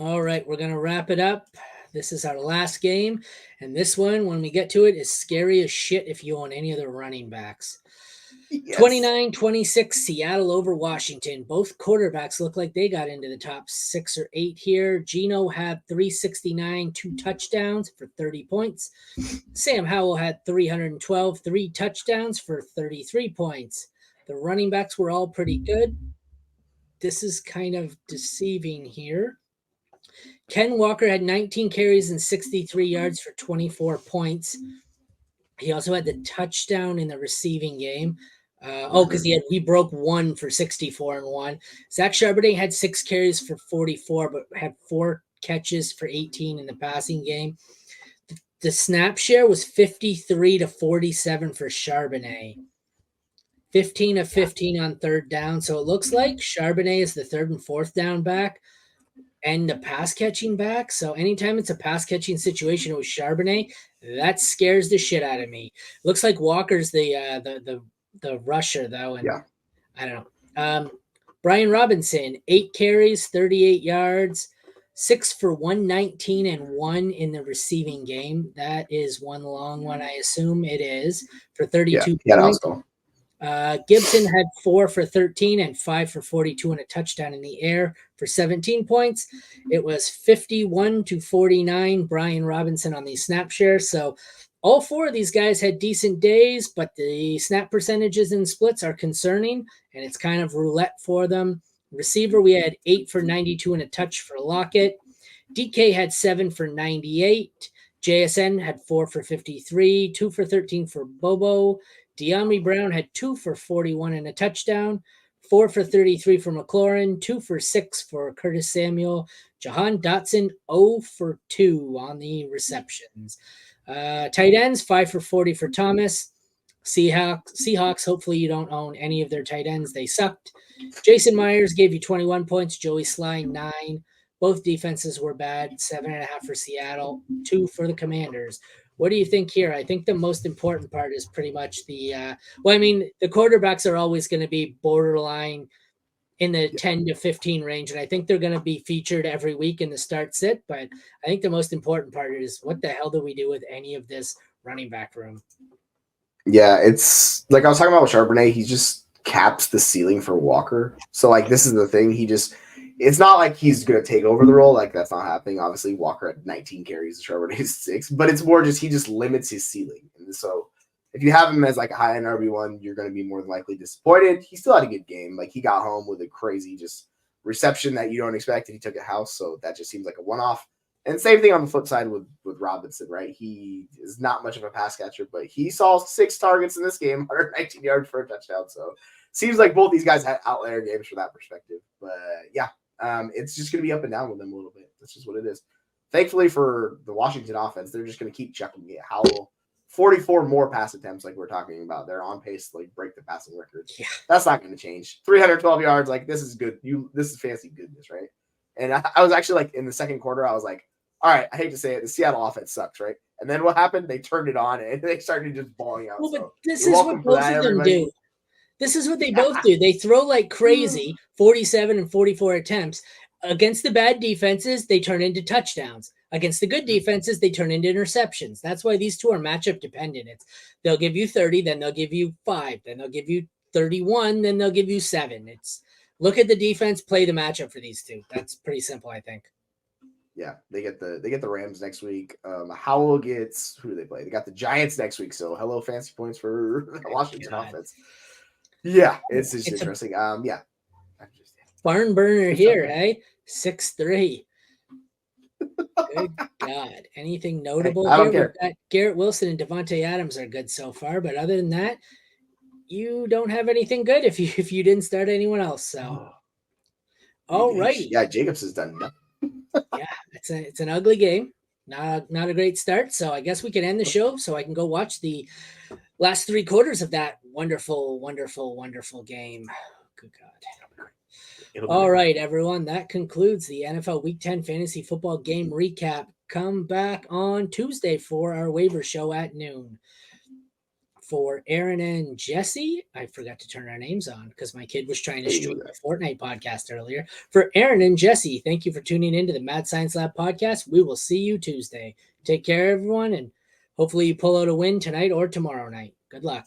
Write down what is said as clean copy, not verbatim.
All right, we're going to wrap it up. This is our last game. And this one, when we get to it, is scary as shit if you own any of the running backs. Yes. 29-26 Seattle over Washington. Both quarterbacks look like they got into the top 6 or 8 here. Geno had 369, 2 touchdowns for 30 points. Sam Howell had 312, 3 touchdowns for 33 points. The running backs were all pretty good. This is kind of deceiving here. Ken Walker had 19 carries and 63 yards for 24 points. He also had the touchdown in the receiving game. Because he broke one for 64 and one. Zach Charbonnet had 6 carries for 44, but had 4 catches for 18 in the passing game. The snap share was 53-47 for Charbonnet. 15 of 15 on third down. So it looks like Charbonnet is the third and fourth down back and the pass catching back. So anytime it's a pass catching situation with Charbonnet, that scares the shit out of me. Looks like Walker's the rusher though, and Yeah. I don't know. Brian Robinson, 8 carries, 38 yards, 6 for 119 and 1 in the receiving game. That is one long one, I assume it is, for 32 Yeah. points. Also. Gibson had 4 for 13 and 5 for 42 and a touchdown in the air for 17 points. It was 51-49 Brian Robinson on the snap share. So all 4 of these guys had decent days, but the snap percentages and splits are concerning, and it's kind of roulette for them. Receiver, we had 8 for 92 and a touch for Lockett. DK had 7 for 98. JSN had 4 for 53, 2 for 13 for Bobo. De'Ami Brown had 2 for 41 and a touchdown, 4 for 33 for McLaurin, 2 for 6 for Curtis Samuel. Jahan Dotson, 0 for 2 on the receptions. Tight ends, 5 for 40 for Thomas. Seahawks, hopefully you don't own any of their tight ends. They sucked. Jason Myers gave you 21 points. Joey Sly, 9. Both defenses were bad. 7.5 for Seattle, 2 for the Commanders. What do you think here? I think the most important part is pretty much the quarterbacks are always going to be borderline in the 10 to 15 range, and I think they're going to be featured every week in the start sit, but I think the most important part is what the hell do we do with any of this running back room? Yeah, it's like I was talking about with Charbonnet, he just caps the ceiling for Walker. So like this is the thing, it's not like he's going to take over the role. Like, that's not happening. Obviously, Walker had 19 carries, Charbonnet is 6. But it's more just he just limits his ceiling. And so if you have him as like a high-end RB1, you're going to be more than likely disappointed. He still had a good game. Like, he got home with a crazy just reception that you don't expect, and he took a house. So that just seems like a one-off. And same thing on the flip side with Robinson, right? He is not much of a pass catcher, but he saw 6 targets in this game, 119 yards for a touchdown. So seems like both these guys had outlier games from that perspective. But yeah. It's just going to be up and down with them a little bit. That's just what it is. Thankfully for the Washington offense, they're just going to keep chucking it. Howell, 44 more pass attempts like we're talking about. They're on pace to like break the passing record. Yeah. That's not going to change. 312 yards, like this is good. This is fancy goodness, right? And I was actually like in the second quarter, I was like, all right, I hate to say it, the Seattle offense sucks, right? And then what happened? They turned it on and they started just balling out. Well, but so this is what both of them do. This is what they both do. They throw like crazy, 47 and 44 attempts. Against the bad defenses, they turn into touchdowns. Against the good defenses, they turn into interceptions. That's why these two are matchup dependent. They'll give you 30, then they'll give you 5, then they'll give you 31, then they'll give you 7. It's look at the defense, play the matchup for these two. That's pretty simple, I think. Yeah, they get the Rams next week. Howell gets who do they play? They got the Giants next week. So hello, fancy points for the Washington offense. Yeah, it's interesting. Yeah. Barn burner here, hey? 6-3. Good God. Anything notable I don't here? care. Garrett Wilson and Devontae Adams are good so far, but other than that, you don't have anything good if you didn't start anyone else. So, all righty. Yeah, Jacobs has done nothing. Yeah, it's an ugly game. Not a great start. So I guess we can end the show so I can go watch the last 3 quarters of that wonderful, wonderful, wonderful game. Good God. All right, everyone. That concludes the NFL Week 10 Fantasy Football Game Recap. Come back on Tuesday for our waiver show at noon. for Aaron and Jesse, I forgot to turn our names on because my kid was trying to stream the Fortnite podcast earlier. For Aaron and Jesse, thank you for tuning in to the Mad Science Lab podcast. We will see you Tuesday. Take care, everyone, and hopefully you pull out a win tonight or tomorrow night. Good luck.